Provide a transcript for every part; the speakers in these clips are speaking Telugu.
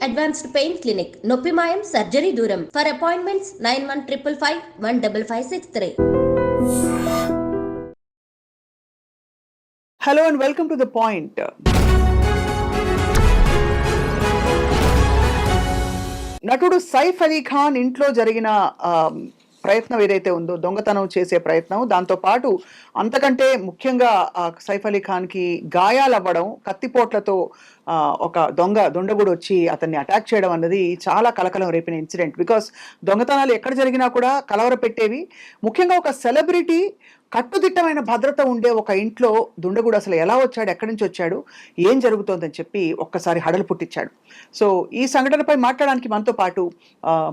అడ్వాన్స్డ్ పెయిన్ క్లినిక్, నొప్పి మాయం, సర్జరీ దూరం. For appointments 9155515563. Hello and welcome to The Point. నటుడు సైఫ్ అలీ ఖాన్ ఇంట్లో జరిగిన ప్రయత్నం ఏదైతే ఉందో, దొంగతనం చేసే ప్రయత్నం, దాంతోపాటు అంతకంటే ముఖ్యంగా సైఫ్ అలీ ఖాన్కి గాయాలు అవ్వడం, కత్తిపోట్లతో ఒక దొండగుడు వచ్చి అతన్ని అటాక్ చేయడం అన్నది చాలా కలకలం రేపిన ఇన్సిడెంట్. బికాస్ దొంగతనాలు ఎక్కడ జరిగినా కూడా కలవర పెట్టేవి. ముఖ్యంగా ఒక సెలబ్రిటీ, కట్టుదిట్టమైన భద్రత ఉండే ఒక ఇంట్లో దుండగుడు అసలు ఎలా వచ్చాడు, ఎక్కడి నుంచి వచ్చాడు, ఏం జరుగుతోందని చెప్పి ఒక్కసారి హడలు పుట్టించాడు. సో ఈ సంఘటనపై మాట్లాడడానికి మనతో పాటు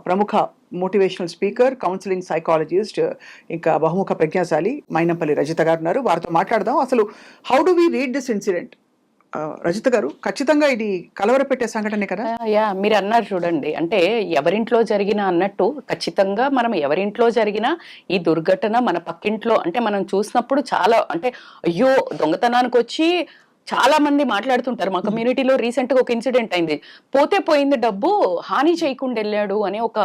ప్రముఖ మోటివేషనల్ స్పీకర్, కౌన్సిలింగ్ సైకాలజిస్ట్, ఇంకా బహుముఖ ప్రజ్ఞాశాలి మైనంపల్లి రజిత గారు ఉన్నారు. వారితో మాట్లాడదాం. అసలు how do we read this incident? Rajitha garu, ఖచ్చితంగా ఇది కలవరపెట్టే సంఘటనే కదా? మీరు అన్నారు చూడండి, అంటే ఎవరింట్లో జరిగినా అన్నట్టు ఖచ్చితంగా మనం ఎవరింట్లో జరిగినా ఈ దుర్ఘటన మన పక్కింట్లో, అంటే మనం చూసినప్పుడు చాలా, అంటే అయ్యో దొంగతనానికి వచ్చి చాలా మంది మాట్లాడుతుంటారు. మా కమ్యూనిటీలో రీసెంట్ గా ఒక ఇన్సిడెంట్ అయింది. పోతే పోయింది, డబ్బు హాని చేయకుండా వెళ్ళాడు అనే ఒక,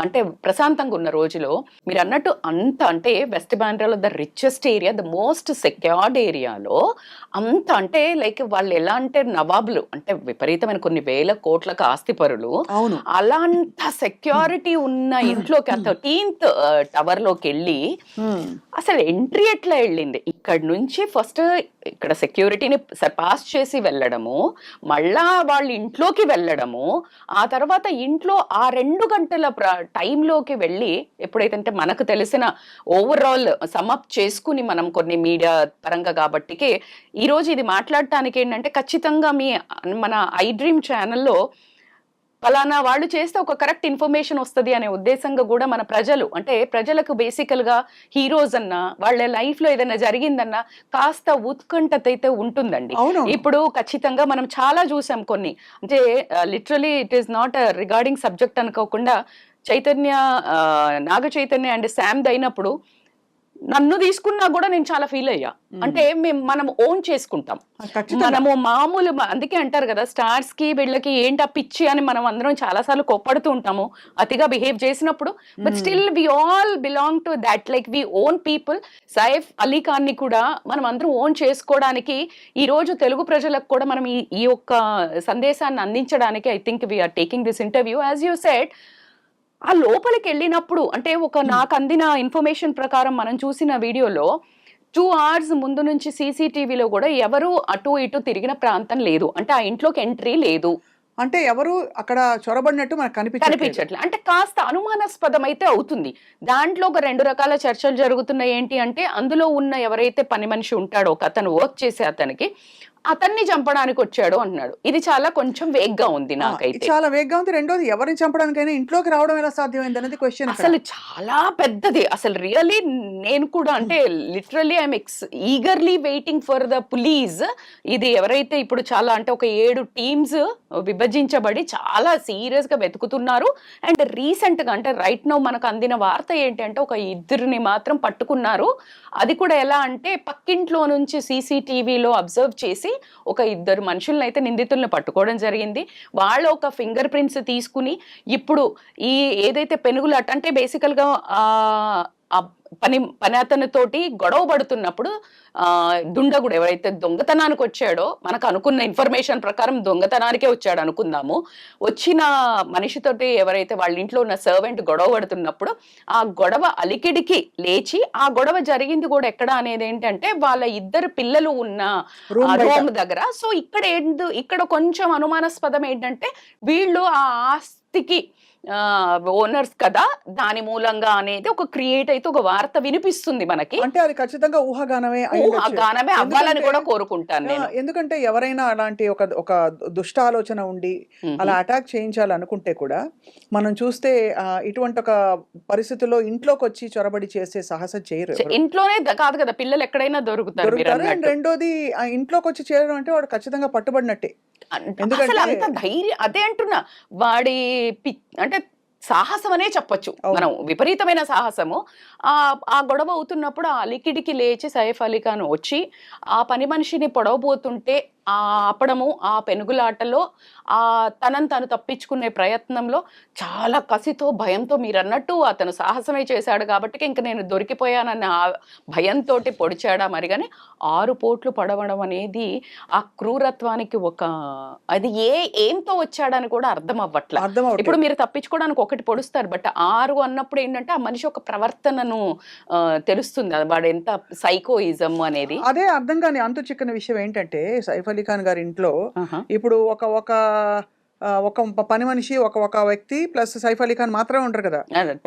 అంటే ప్రశాంతంగా ఉన్న రోజులో మీరు అన్నట్టు అంత, అంటే వెస్ట్ బాండ్రాలో the richest area, the most secured ఏరియాలో అంత, అంటే లైక్ వాళ్ళు ఎలా అంటే నవాబులు, అంటే విపరీతమైన కొన్ని వేల కోట్లకు ఆస్తిపరులు, అలాంత సెక్యూరిటీ ఉన్న ఇంట్లోకి 13th టవర్ లోకి వెళ్ళి అసలు ఎంట్రీ ఎట్లా వెళ్ళింది? ఇక్కడ నుంచి ఫస్ట్ ఇక్కడ సెక్యూరిటీని పాస్ చేసి వెళ్ళడము, మళ్ళా వాళ్ళ ఇంట్లోకి వెళ్ళడము, ఆ తర్వాత ఇంట్లో ఆ 2 గంటల టైంలోకి వెళ్ళి, ఎప్పుడైతే మనకు తెలిసిన ఓవరాల్ సమ్అప్ చేసుకుని మనం కొన్ని మీడియా పరంగా కాబట్టికి ఈరోజు ఇది మాట్లాడటానికి ఏంటంటే, ఖచ్చితంగా మన ఐ డ్రీమ్ ఛానల్లో ఫలానా వాళ్ళు చేస్తే ఒక కరెక్ట్ ఇన్ఫర్మేషన్ వస్తుంది అనే ఉద్దేశంగా కూడా మన ప్రజలు, అంటే ప్రజలకు బేసికల్ గా హీరోస్ అన్నా, వాళ్ళ లైఫ్ లో ఏదైనా జరిగిందన్నా కాస్త ఉత్కంఠత అయితే ఉంటుందండి. ఇప్పుడు ఖచ్చితంగా మనం చాలా చూసాం కొన్ని, అంటే literally it is not regarding subject అనుకోకుండా, నాగ చైతన్య అండ్ శామ్ అయినప్పుడు నన్ను తీసుకున్నా కూడా నేను చాలా ఫీల్ అయ్యా. అంటే మనం ఓన్ చేసుకుంటాం, మనము మామూలు, అందుకే అంటారు కదా స్టార్స్ కి వీళ్ళకి ఏంటి ఆ పిచ్చి అని మనం అందరం చాలా సార్లు కోప్పడుతూ ఉంటాము అతిగా బిహేవ్ చేసినప్పుడు. But still we all belong to that, like we own people. Saif Ali Khan ని కూడా మనం అందరం ఓన్ చేసుకోవడానికి ఈ రోజు తెలుగు ప్రజలకు కూడా మనం ఈ యొక్క సందేశాన్ని అందించడానికి I think we're taking this interview. As you said, ఆ లోపలికి వెళ్ళినప్పుడు, అంటే నాకు అందిన ఇన్ఫర్మేషన్ ప్రకారం మనం చూసిన వీడియోలో 2 hours ముందు నుంచి సీసీటీవీలో కూడా ఎవరు అటు ఇటు తిరిగిన ప్రాంతం లేదు, అంటే ఆ ఇంట్లోకి ఎంట్రీ లేదు, అంటే ఎవరు అక్కడ చొరబడినట్టు మనకు కనిపించట్లేదు. అంటే కాస్త అనుమానాస్పదం అయితే అవుతుంది. దాంట్లో ఒక 2 రకాల చర్చలు జరుగుతున్నాయి. ఏంటి అంటే, అందులో ఉన్న ఎవరైతే పని మనిషి ఉంటాడో, ఒక అతను వర్క్ చేసే అతనికి, అతన్ని చంపడానికి వచ్చాడు అంటున్నాడు. ఇది చాలా కొంచెం వేగ్గా ఉంది, నాకైతే చాలా వేగ్గా ఉంది. రెండోది, ఎవరిని చంపడానికైనా ఇంట్లోకి రావడం ఎలా సాధ్యమైంది అనేది క్వశ్చన్. అసలు చాలా పెద్దది. అసలు రియల్లీ నేను కూడా, అంటే literally I'm eagerly waiting for the pulleys. ఇది ఎవరైతే ఇప్పుడు చాలా, అంటే ఒక 7 టీమ్స్ విభజించబడి చాలా సీరియస్ గా వెతుకుతున్నారు. అండ్ రీసెంట్ గా, అంటే రైట్ నౌ మనకు అందిన వార్త ఏంటి అంటే, ఒక 2 మాత్రం పట్టుకున్నారు. అది కూడా ఎలా అంటే, పక్కింట్లో నుంచి సీసీటీవీలో అబ్జర్వ్ చేసి ఒక 2 మనుషులను అయితే నిందితులను పట్టుకోవడం జరిగింది. వాళ్ళు ఒక ఫింగర్ ప్రింట్స్ తీసుకుని ఇప్పుడు ఈ ఏదైతే పెనుగులాట, అంటే బేసికల్ గా పని అతనితోటి గొడవ పడుతున్నప్పుడు దుండగుడు ఎవరైతే దొంగతనానికి వచ్చాడో, మనకు అనుకున్న ఇన్ఫర్మేషన్ ప్రకారం దొంగతనానికే వచ్చాడు అనుకుందాము, వచ్చిన మనిషితోటి ఎవరైతే వాళ్ళ ఇంట్లో ఉన్న సర్వెంట్ గొడవ పడుతున్నప్పుడు ఆ గొడవ అలికిడికి లేచి, ఆ గొడవ జరిగింది కూడా ఎక్కడ అనేది ఏంటంటే వాళ్ళ 2 పిల్లలు ఉన్న రూమ్ దగ్గర. సో ఇక్కడ కొంచెం అనుమానాస్పదం ఏంటంటే, వీళ్ళు ఆ ఆస్తికి ఓనర్స్ కదా, దాని మూలంగా అనేది ఒక క్రియేట్ అయితే ఒక వార్త వినిపిస్తుంది మనకి. అంటే అది ఖచ్చితంగా ఊహాగానమే అవ్వాలని కూడా కోరుకుంటాను నేను. ఎందుకంటే ఎవరైనా అలాంటి ఒక దుష్ట ఆలోచన ఉండి అలా అటాక్ చేయించాలనుకుంటే కూడా, మనం చూస్తే ఇటువంటి ఒక పరిస్థితుల్లో ఇంట్లోకి వచ్చి చొరబడి చేసే సాహసం చేయరు. ఇంట్లోనే కాదు కదా, పిల్లలు ఎక్కడైనా దొరుకుతారు. రెండోది, ఇంట్లోకి వచ్చి చేయడం అంటే వాడు ఖచ్చితంగా పట్టుబడినట్టే. అసలు అంత ధైర్యం, అదే అంటున్నా, వాడి అంటే సాహసం అనే చెప్పొచ్చు మనం, విపరీతమైన సాహసము. ఆ గొడవ అవుతున్నప్పుడు ఆ అలికిడికి లేచి సైఫ్ అలీ ఖాన్ వచ్చి ఆ పని మనిషిని పొడవబోతుంటే ఆపడము, ఆ పెనుగులాటలో తనను తను తప్పించుకునే ప్రయత్నంలో చాలా కసితో, భయంతో, మీరన్నట్టు అతను సాహసమే చేశాడు కాబట్టి ఇంక నేను దొరికిపోయానన్న భయంతో పొడిచాడా మరి. కానీ 6 పోట్లు పడవడం అనేది ఆ క్రూరత్వానికి అది ఏంతో వచ్చాడని కూడా అర్థం అవ్వట్లే. ఇప్పుడు మీరు తప్పించుకోవడానికి ఒకటి పొడుస్తారు, బట్ 6 అన్నప్పుడు ఏంటంటే ఆ మనిషి ఒక ప్రవర్తనను తెలుస్తుంది, వాడు ఎంత సైకోయిజం అనేది. అదే అర్థం కాని అంతు చిక్కని విషయం ఏంటంటే సైఫ్ అలీ ఖాన్ గారి ఇంట్లో ఇప్పుడు ఒక పని మనిషి, ఒక వ్యక్తి ప్లస్ సైఫ్ అలీ ఖాన్ మాత్రమే ఉంటారు కదా.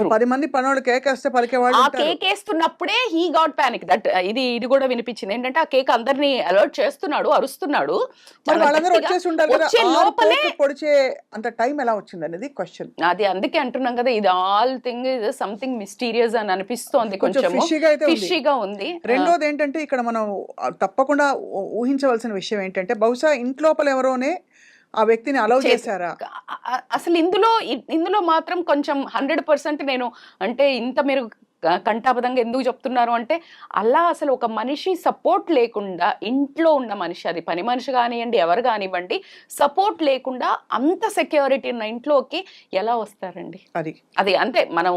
10 మంది పనోళ్ళు కేకేస్తే పలికేవాళ్ళు. ఆ కేకేస్తున్నప్పుడే హీ గాట్ పానిక్. దట్ ఇది కూడా వినిపించింది ఏంటంటే ఆ కేక్ అందరినీ అలర్ట్ చేస్తున్నాడు, అరుస్తున్నాడు. వాళ్ళందరూ వచ్చేసి ఉంటారు కదా, లోపలే పొడిచే అంత టైం ఎలా వచ్చింది అనేది క్వశ్చన్. అది అందుకే అంటున్నాం కదా, ఇది all thing is something mysterious అని అనిపిస్తోంది, కొంచెం ఫిషీగా ఉంది. రెండోది ఏంటంటే ఇక్కడ మనం తప్పకుండా ఊహించవలసిన విషయం ఏంటంటే బహుశా ఇంట్లోపల ఎవరోనే ఆ వ్యక్తిని అలౌ చేశారా అసలు. ఇందులో మాత్రం కొంచెం 100% నేను అంటే ఇంత మీరు కంఠాబద్ధంగా ఎందుకు చెప్తున్నారు అంటే అలా అసలు ఒక మనిషి సపోర్ట్ లేకుండా, ఇంట్లో ఉన్న మనిషి, అది పని మనిషి కానివ్వండి ఎవరు కానివ్వండి, సపోర్ట్ లేకుండా అంత సెక్యూరిటీ ఉన్న ఇంట్లోకి ఎలా వస్తారండి? అది అంతే. మనం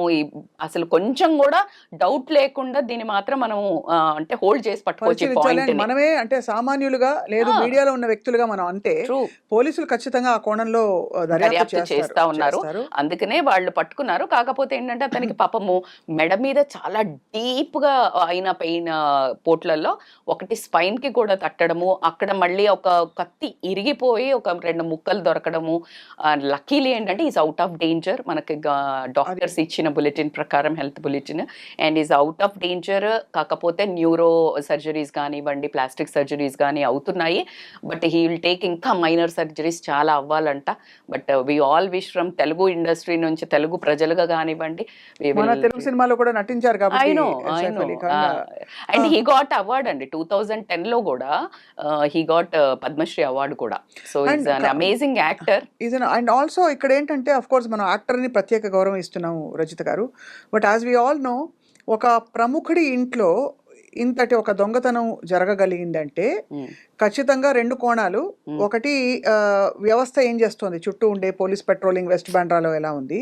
అసలు కొంచెం కూడా డౌట్ లేకుండా దీన్ని మాత్రం మనం అంటే హోల్డ్ చేసి పట్టుకోవచ్చు. మనమే అంటే సామాన్యులుగా లేదు మీడియాలో ఉన్న వ్యక్తులుగా మనం అంటే పోలీసులు ఖచ్చితంగా ఆ కోణంలో దర్యాప్తు చేస్తా ఉన్నారు, అందుకనే వాళ్ళు పట్టుకున్నారు. కాకపోతే ఏంటంటే అతనికి పాపము మెడ మీద చాలా డీప్ గా అయిన పెయిన్ పోట్లలో ఒకటి స్పైన్ కి కూడా తట్టడము, అక్కడ మళ్ళీ ఒక కత్తి ఇరిగిపోయి ఒక 2 ముక్కలు దొరకడము. లక్కీలీ ఏంటంటే ఈజ్ అవుట్ ఆఫ్ డేంజర్, మనకి డాక్టర్స్ ఇచ్చిన బులెటిన్ ప్రకారం, health bulletin, and is out of danger. కాకపోతే న్యూరో సర్జరీస్ కానివ్వండి, ప్లాస్టిక్ సర్జరీస్ కానీ అవుతున్నాయి, బట్ హీ విల్ టేక్ ఇంకా మైనర్ సర్జరీస్ చాలా అవ్వాలంట. But we all wish from Telugu industry నుంచి, తెలుగు ప్రజలుగా కానివ్వండి, తెలుగు సినిమాలో కూడా నటించారు కాబట్టి. అండ్ హీ గాట్ అవార్డ్ అండి 2010 లో కూడా, హీ గాట్ పద్మశ్రీ అవార్డు కూడా. So is an amazing actor. And also ఇక్కడ ఏంటంటే అఫ్ కోర్స్ మనం యాక్టర్ ని ప్రత్యేక గౌరవం ఇస్తున్నాము Rajitha garu, but as we all know ఒక ప్రముఖుడి ఇంట్లో ఇంతటి ఒక దొంగతనం జరగగలిగిందంటే ఖచ్చితంగా 2 కోణాలు. ఒకటి వ్యవస్థ ఏం చేస్తుంది, చుట్టూ ఉండే పోలీస్ పెట్రోలింగ్ వెస్ట్ బాండ్రాలో ఎలా ఉంది.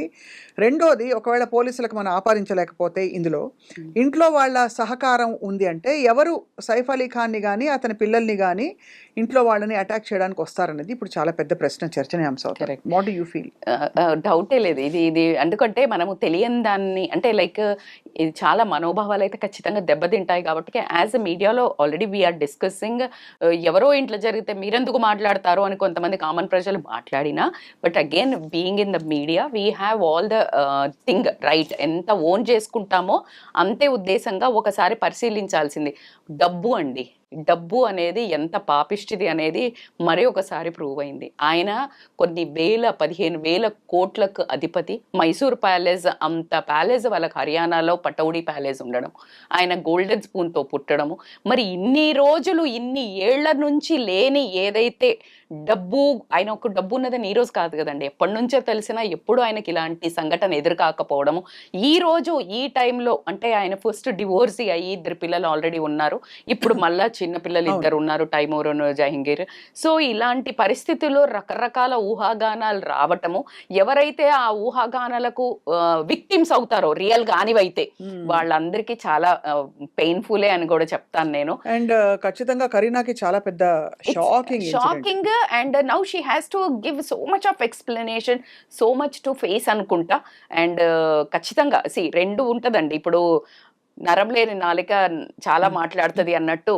రెండోది ఒకవేళ పోలీసులకు మనం ఆపాదించలేకపోతే ఇందులో ఇంట్లో వాళ్ళ సహకారం ఉంది అంటే ఎవరు సైఫ్ అలీ ఖాన్ని కానీ అతని పిల్లల్ని కానీ ఇంట్లో వాళ్ళని అటాక్ చేయడానికి వస్తారనేది ఇప్పుడు చాలా పెద్ద ప్రశ్న, చర్చనీయాంశం. What do you feel? డౌటే లేదు ఇది ఎందుకంటే మనము తెలియని దాన్ని అంటే లైక్ ఇది చాలా మనోభావాలు అయితే ఖచ్చితంగా దెబ్బతింటాయి కాబట్టి యాజ్ ఎ మీడియాలో ఆల్రెడీ వీఆర్ డిస్కసింగ్. ఎవరో ఇంట్లో జరిగితే మీరెందుకు మాట్లాడతారో అని కొంతమంది కామన్ ప్రజలు మాట్లాడినా, but again being in the media we have all the thing right. ఎంత ఓన్ చేసుకుంటామో అంతే ఉద్దేశంగా ఒకసారి పరిశీలించాల్సింది. డబ్బు అండి, డబ్బు అనేది ఎంత పాపిష్టిది అనేది మరి ఒకసారి ప్రూవ్ అయింది. ఆయన కొన్ని 15,000 కోట్లకు అధిపతి. మైసూర్ ప్యాలెస్ అంత ప్యాలెస్ వాళ్ళకి హర్యానాలో పటౌడీ ప్యాలెస్ ఉండడం, ఆయన గోల్డెన్ స్పూన్తో పుట్టడము, మరి ఇన్ని రోజులు ఇన్ని ఏళ్ల నుంచి లేని ఏదైతే డబ్బు, ఆయన ఒక డబ్బు ఉన్నదని ఈ రోజు కాదు కదండి, ఎప్పటి నుంచో తెలిసినా ఎప్పుడు ఆయనకి ఇలాంటి సంఘటన ఎదురుకాకపోవడము. ఈ రోజు ఈ టైంలో అంటే ఆయన ఫస్ట్ డివోర్సీ అయ్యి 2 పిల్లలు ఆల్రెడీ ఉన్నారు, ఇప్పుడు మళ్ళా చిన్న పిల్లలు 2 ఉన్నారు, టైమూర్ జహంగీర్. సో ఇలాంటి పరిస్థితుల్లో రకరకాల ఊహాగానాలు రావటము, ఎవరైతే ఆ ఊహాగానాలకు విక్టిమ్స్ అవుతారో రియల్ గానివైతే వాళ్ళందరికీ చాలా పెయిన్ఫులే అని కూడా చెప్తాను నేను. అండ్ ఖచ్చితంగా కరీనాకి చాలా పెద్ద shocking. And now she has to give so much of explanation, so much to face అనుకుంటా. అండ్ ఖచ్చితంగా 2 ఉంటదండి. ఇప్పుడు నరం లేని నాలిక చాలా మాట్లాడుతుంది అన్నట్టు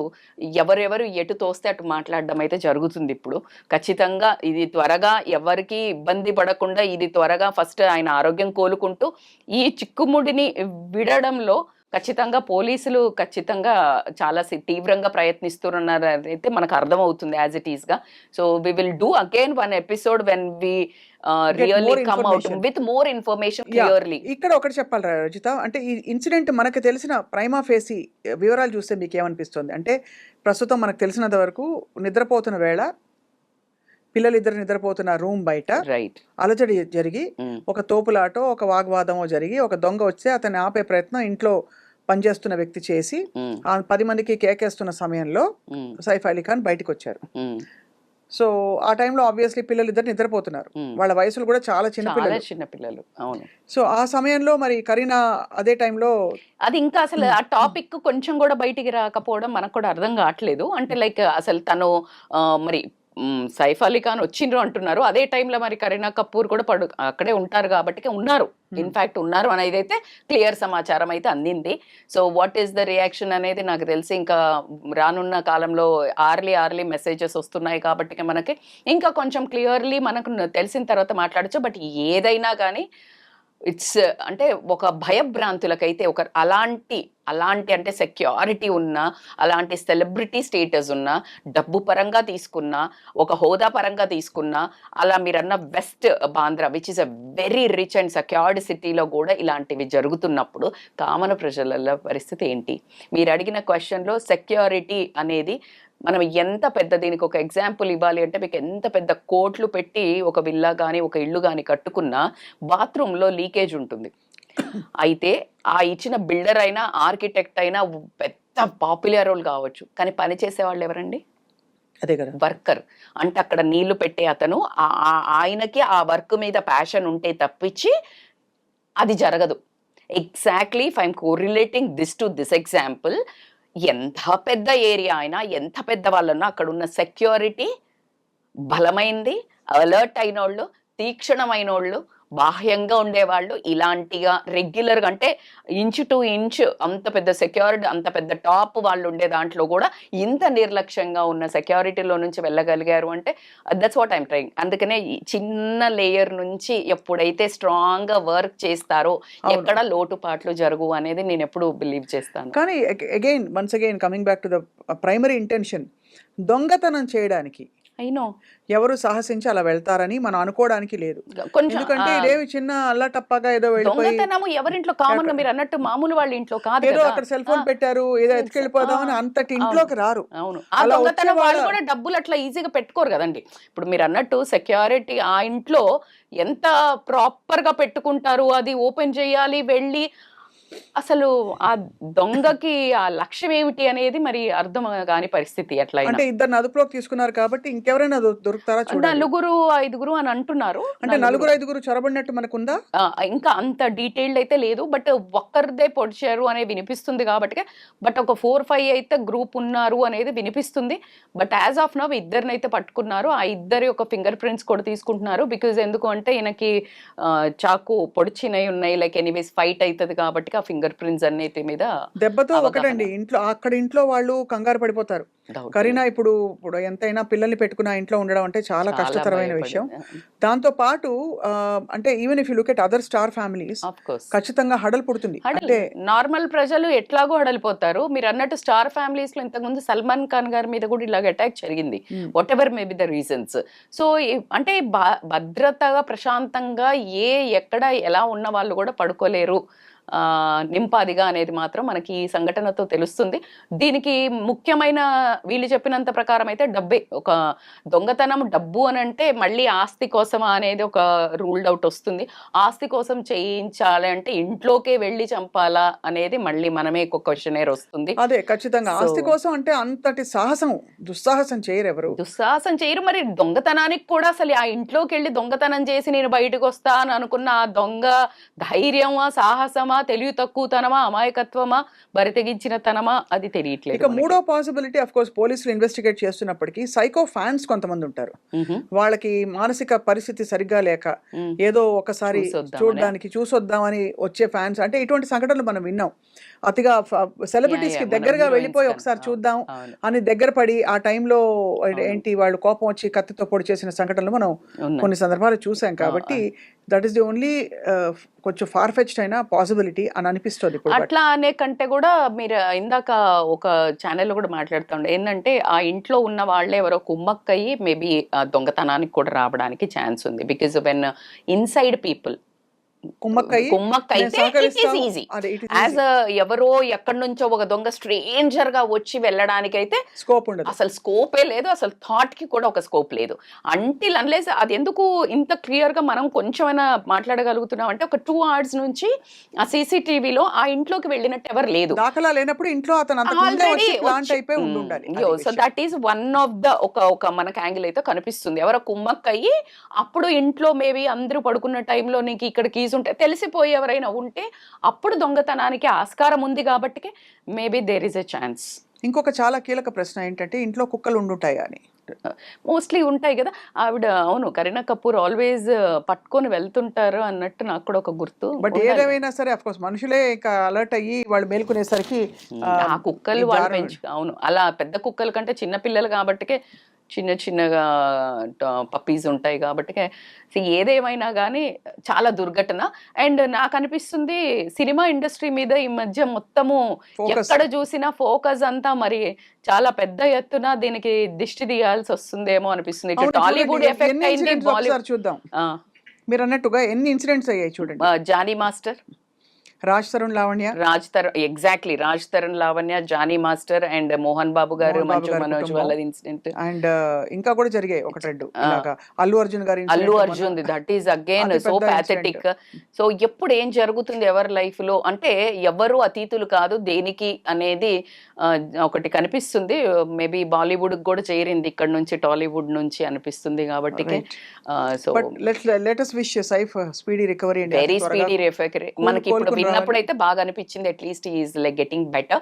ఎవరెవరు ఎటు తోస్తే అటు మాట్లాడడం అయితే జరుగుతుంది. ఇప్పుడు ఖచ్చితంగా ఇది త్వరగా ఎవరికి ఇబ్బంది పడకుండా, ఇది త్వరగా ఫస్ట్ ఆయన ఆరోగ్యం కోలుకుంటూ ఈ చిక్కుముడిని విడడంలో ఖచ్చితంగా పోలీసులు ఖచ్చితంగా చాలా తీవ్రంగా ప్రయత్నిస్తున్నారు అయితే మనకు అర్థమవుతుంది యాజ్ ఇట్ ఈస్ గా. So we will do again one episode when we really come out with more information clearly. ఇక్కడ ఒకటి చెప్పాలి రజిత, అంటే ఈ ఇన్సిడెంట్ మనకు తెలిసిన ప్రైమా ఫేసి వివరాలు చూస్తే మీకు ఏమనిపిస్తుంది అంటే, ప్రస్తుతం మనకు తెలిసినంత వరకు నిద్రపోతున్న వేళ పిల్లలిద్దరు నిద్రపోతున్న రూమ్ బయట అలజడి జరిగి ఒక తోపులాటో ఒక వాగ్వాదమో జరిగి ఒక దొంగ వచ్చి అతన్ని ఆపే ప్రయత్నం ఇంట్లో పనిచేస్తున్న వ్యక్తి చేసి 10 మందికి కేకేస్తున్న సమయంలో సైఫ్ అలీ ఖాన్ బయటకు వచ్చారు. సో ఆ టైంలో ఆబ్వియస్లీ పిల్లలు ఇద్దరు నిద్రపోతున్నారు, వాళ్ళ వయసులు కూడా చాలా చిన్న చాలా పిల్లలు. చిన్న పిల్లలు. అవును. సో ఆ సమయంలో మరి కరీనా అదే టైంలో అది ఇంకా అసలు ఆ టాపిక్ కొంచెం కూడా బయటికి రాకపోవడం మనకు కూడా అర్థం కావట్లేదు. అంటే లైక్ అసలు తను మరి సైఫ్ అలీ ఖాన్ వచ్చిండ్రు అంటున్నారు, అదే టైంలో మరి కరీనా కపూర్ కూడా అక్కడే ఉంటారు కాబట్టి ఉన్నారు, ఇన్ఫాక్ట్ ఉన్నారు అనేది అయితే క్లియర్ సమాచారం అయితే అందింది. So what is the reaction అనేది నాకు తెలిసి ఇంకా రానున్న కాలంలో ఆర్లీ మెసేజెస్ వస్తున్నాయి కాబట్టి మనకి ఇంకా కొంచెం క్లియర్లీ మనకు తెలిసిన తర్వాత మాట్లాడచ్చు. బట్ ఏదైనా కానీ ఇట్స్ అంటే ఒక భయభ్రాంతులకైతే ఒక అలాంటి అంటే సెక్యూరిటీ ఉన్న, అలాంటి సెలబ్రిటీ స్టేటస్ ఉన్న, డబ్బు పరంగా తీసుకున్న, ఒక హోదా పరంగా తీసుకున్న, అలా మీరన్న west Bandra which is a very rich and secured సిటీలో కూడా ఇలాంటివి జరుగుతున్నప్పుడు కామన్ ప్రజల పరిస్థితి ఏంటి? మీరు అడిగిన క్వశ్చన్లో సెక్యూరిటీ అనేది మనం ఎంత పెద్ద, దీనికి ఒక ఎగ్జాంపుల్ ఇవ్వాలి అంటే మీకు ఎంత పెద్ద కోట్లు పెట్టి ఒక విల్లా కానీ ఒక ఇల్లు కానీ కట్టుకున్నా బాత్రూంలో లీకేజ్ ఉంటుంది. అయితే ఆ ఇచ్చిన బిల్డర్ అయినా ఆర్కిటెక్ట్ అయినా పెద్ద పాపులర్ రోల్ కావచ్చు, కానీ పని చేసే వాళ్ళు ఎవరండి? అదే కదా వర్కర్. అంటే అక్కడ నీళ్లు పెట్టే అతను ఆయనకి ఆ వర్క్ మీద ప్యాషన్ ఉంటే తప్పించి అది జరగదు. Exactly if I'm correlating this to this example, ఎంత పెద్ద ఏరియా అయినా ఎంత పెద్ద వాళ్ళన్నా అక్కడ ఉన్న సెక్యూరిటీ బలమైంది, అలర్ట్ అయిన వాళ్ళు, తీక్షణమైన వాళ్ళు, బాహ్యంగా ఉండేవాళ్ళు, ఇలాంటిగా రెగ్యులర్గా అంటే ఇంచు టు ఇంచు అంత పెద్ద సెక్యూరిటీ, అంత పెద్ద టాప్ వాళ్ళు ఉండే దాంట్లో కూడా ఇంత నిర్లక్ష్యంగా ఉన్న సెక్యూరిటీలో నుంచి వెళ్ళగలిగారు అంటే దట్స్ వాట్ ఐమ్ ట్రైయింగ్. అందుకనే చిన్న లేయర్ నుంచి ఎప్పుడైతే స్ట్రాంగ్గా వర్క్ చేస్తారో ఎక్కడ లోటుపాట్లు జరుగు అనేది నేను ఎప్పుడు బిలీవ్ చేస్తాను. కానీ once again coming back to the primary intention, దొంగతనం చేయడానికి అయినో ఎవరు సాహసించి అలా వెళ్తారని మనం అనుకోవడానికి లేదు. ఎందుకంటే ఇదేమి చిన్న అల్లటప్పగా ఏదో వెళ్ళిపోయి దొంగతనము ఎవరింట్లో కామన్ గా మీరు అన్నట్టు మామూలు వాళ్ళ ఇంట్లో కాదు, ఏదో అక్కడ సెల్ ఫోన్ పెట్టారు ఏదో ఎత్తుకెళ్ళిపోదామని అంతటి ఇంట్లోకి రారు. అవును, ఆ దొంగతనం వాళ్ళు కూడా డబ్బులు అట్లా ఈజీగా పెట్టుకోరు కదండి. ఇప్పుడు మీరు అన్నట్టు సెక్యూరిటీ ఆ ఇంట్లో ఎంత ప్రాపర్ గా పెట్టుకుంటారు, అది ఓపెన్ చేయాలి వెళ్ళి, అసలు ఆ దొంగకి ఆ లక్ష్యం ఏమిటి అనేది మరి అర్థం కాని పరిస్థితి. ఎట్లా అంటే ఇద్దరు అదుపులోకి తీసుకున్నారు కాబట్టి ఇంకెవరైనా దొరుకుతారా చూడండి. 4-5 అని అంటున్నారు. అంటే 4-5 చొరబడినట్టు మనకుందా? ఇంకా అంత డీటెయిల్డ్ అయితే లేదు, బట్ ఒక్కరిదే పొడిచారు అనేది వినిపిస్తుంది కాబట్టి. బట్ ఒక 4-5 అయితే గ్రూప్ ఉన్నారు అనేది వినిపిస్తుంది. బట్ యాజ్ ఆఫ్ నౌ ఇద్దరిని అయితే పట్టుకున్నారు. ఆ ఇద్దరి ఒక ఫింగర్ ప్రింట్స్ కూడా తీసుకుంటున్నారు. బికాజ్ ఎందుకు అంటే ఈయనకి చాకు పొడిచినవి ఉన్నాయి, లైక్ ఎనీవేస్ ఫైట్ అవుతుంది కాబట్టి ఆ ఫింగర్ ప్రింట్స్ అన్నిటి మీద దెబ్బతో ఒకటండి. ఇంట్లో వాళ్ళు కంగారు పడిపోతారు. కరీనా ఇప్పుడు ఎంతైనా పిల్లల్ని పెట్టుకున్న ఇంట్లో ఉండడం అంటే చాలా కష్టతరమైన విషయం. దాంతో పాటు అంటే even if you look at other star families ఖచ్చితంగా హడల్ పుడుతుంది. అంటే నార్మల్ ప్రజలు ఎట్లాగో హడలిపోతారు. మీరు అన్నట్టు స్టార్ ఫ్యామిలీస్ లో ఇంతకుముందు సల్మాన్ ఖాన్ గారి మీద కూడా ఇలాగ అటాక్ జరిగింది, what ever may be the reasons. So అంటే భద్రతగా ప్రశాంతంగా ఎక్కడ ఎలా ఉన్న వాళ్ళు కూడా పడుకోలేరు నింపాదిగా అనేది మాత్రం మనకి ఈ సంఘటనతో తెలుస్తుంది. దీనికి ముఖ్యమైన వీళ్ళు చెప్పినంత ప్రకారం అయితే డబ్బే. ఒక దొంగతనం డబ్బు అని అంటే మళ్ళీ ఆస్తి కోసమా అనేది ఒక రూల్డ్ అవుట్ వస్తుంది. ఆస్తి కోసం చేయించాలి అంటే ఇంట్లోకే వెళ్ళి చంపాలా అనేది మళ్ళీ మనమే ఒక క్వశ్చనేర్ వస్తుంది. అదే ఖచ్చితంగా ఆస్తి కోసం అంటే అంతటి దుస్సాహసం చేయరు, ఎవరు దుస్సాహసం చేయరు. మరి దొంగతనానికి కూడా అసలు ఆ ఇంట్లోకి వెళ్ళి దొంగతనం చేసి నేను బయటకు వస్తా అని అనుకున్న ఆ దొంగ ధైర్యమా, సాహసమా, తెలివి తక్కువతనమా, అమాయకత్వమా, బరితెగించిన తనమా అది తెలియట్లేదు. ఇక మూడో పాసిబిలిటీ ఆఫ్ కోర్స్ పోలీసులు ఇన్వెస్టిగేట్ చేస్తున్నప్పటికీ సైకో ఫ్యాన్స్ కొంతమంది ఉంటారు. వాళ్ళకి మానసిక పరిస్థితి సరిగ్గా లేక ఏదో ఒకసారి చూడడానికి చూసొద్దామని వచ్చే ఫ్యాన్స్. అంటే ఇటువంటి సంఘటనలు మనం విన్నాం. అతిగా సెలబ్రిటీస్ కి దగ్గరగా వెళ్ళిపోయి ఒకసారి చూద్దాం అని దగ్గర పడి ఆ టైంలో ఏంటి వాళ్ళు కోపం వచ్చి కత్తితో పొడి చేసిన సంఘటనలు మనం కొన్ని సందర్భాలు చూసాం. కాబట్టి దట్ ఈస్ ది ఓన్లీ కొంచెం ఫార్ ఫెచ్డ్ అయిన పాసిబిలిటీ అని అనిపిస్తుంది. అట్లా అనే కంటే కూడా మీరు ఇందాక ఒక ఛానల్లో కూడా మాట్లాడుతుండే ఏంటంటే ఆ ఇంట్లో ఉన్న వాళ్ళే ఎవరో కుమ్మక్కయ్యి మేబీ దొంగతనానికి కూడా రావడానికి ఛాన్స్ ఉంది. బికాజ్ వెన్ ఇన్సైడ్ పీపుల్ కుమ్మక్కైతే ఇట్ ఈస్ ఈజీ. యాజ్ ఎవరో ఎక్కడి నుంచో ఒక దొంగ స్ట్రేంజర్ గా వచ్చి వెళ్ళడానికైతే స్కోప్ ఉండదు, అసలు స్కోపే లేదు, అసలు థాట్ కి కూడా ఒక స్కోప్ లేదు. అంటిల్ అన్లెస్ అది ఎందుకు ఇంత క్లియర్ గా మనం కొంచెమైనా మాట్లాడగలుగుతున్నాం అంటే ఒక 2 hours నుంచి ఆ సీసీటీవీలో ఆ ఇంట్లోకి వెళ్ళినట్టు ఎవరు లేదు, దాఖలా లేనప్పుడు ఇంట్లో అతను ఆల్రెడీ ప్లాంట్ అయిపోయి ఉండాలి. So that is one of the ఒక మనకు యాంగిల్ అయితే కనిపిస్తుంది. ఎవరో కుమ్మక్కయ్యి అప్పుడు ఇంట్లో మేబీ అందరూ పడుకున్న టైంలో నీకు ఇక్కడ కీస్ ఉంటే తెలిసిపోయి ఎవరైనా ఉంటే అప్పుడు దొంగతనానికి ఆస్కారం ఉంది కాబట్టి maybe there is a chance. ఇంకొక చాలా కీలక ప్రశ్న ఏంటంటే ఇంట్లో కుక్కలు ఉండుంటాయా అని. మోస్ట్లీ ఉంటాయి కదా ఆవిడ. అవును, కరీనా కపూర్ ఆల్వేస్ పట్టుకొని వెళ్తుంటారు అన్నట్టు నాకు కూడా ఒక గుర్తు. బట్ ఏదేమైనా సరే అఫ్ కోర్స్ మనుషులే అలర్ట్ అయ్యి వాళ్ళు మేల్కొనేసరికి ఆ కుక్కలు వాళ్ళు అవును, అలా పెద్ద కుక్కల కంటే చిన్న పిల్లలు కాబట్టికే చిన్నగా పప్పీస్ ఉంటాయి కాబట్టి ఏదేమైనా కానీ చాలా దుర్ఘటన. అండ్ నాకు అనిపిస్తుంది సినిమా ఇండస్ట్రీ మీద ఈ మధ్య మొత్తము ఎక్కడ చూసినా ఫోకస్ అంతా మరి చాలా పెద్ద ఎత్తున దీనికి దిష్టి తీయాల్సి వస్తుందేమో అనిపిస్తుంది. టాలీవుడ్ ఎఫెక్ట్ అయింది, బాలీవుడ్. చూద్దాం, మీరు అన్నట్టుగా ఎన్ని ఇన్సిడెంట్స్ అయ్యాయి చూడండి. Jani master, Raj Tarun Lavanya, exactly Raj Tarun Lavanya, Jani master and Mohan Babu garu, Manchu Manoj వాళ్ళ ఇన్సిడెంట్. అండ్ ఇంకా కూడా జరిగాయి ఒకటి రెండు. అల్లు అర్జున్ గారి, Allu Arjun that is again so pathetic. So ఎప్పుడు ఏం జరుగుతుంది ఎవరి లైఫ్ లో అంటే ఎవరు అతీతులు కాదు దేనికి అనేది ఒకటి కనిపిస్తుంది. మేబీ బాలీవుడ్ కూడా చేరింది ఇక్కడ నుంచి, టాలీవుడ్ నుంచి అనిపిస్తుంది కాబట్టి. So let us wish Saif speedy recovery and very speedy recovery. మనకి ఇప్పుడు విన్నప్పుడైతే బాగా అనిపించింది at least he is like getting better,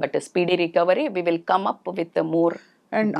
but speedy recovery we will come up with more. And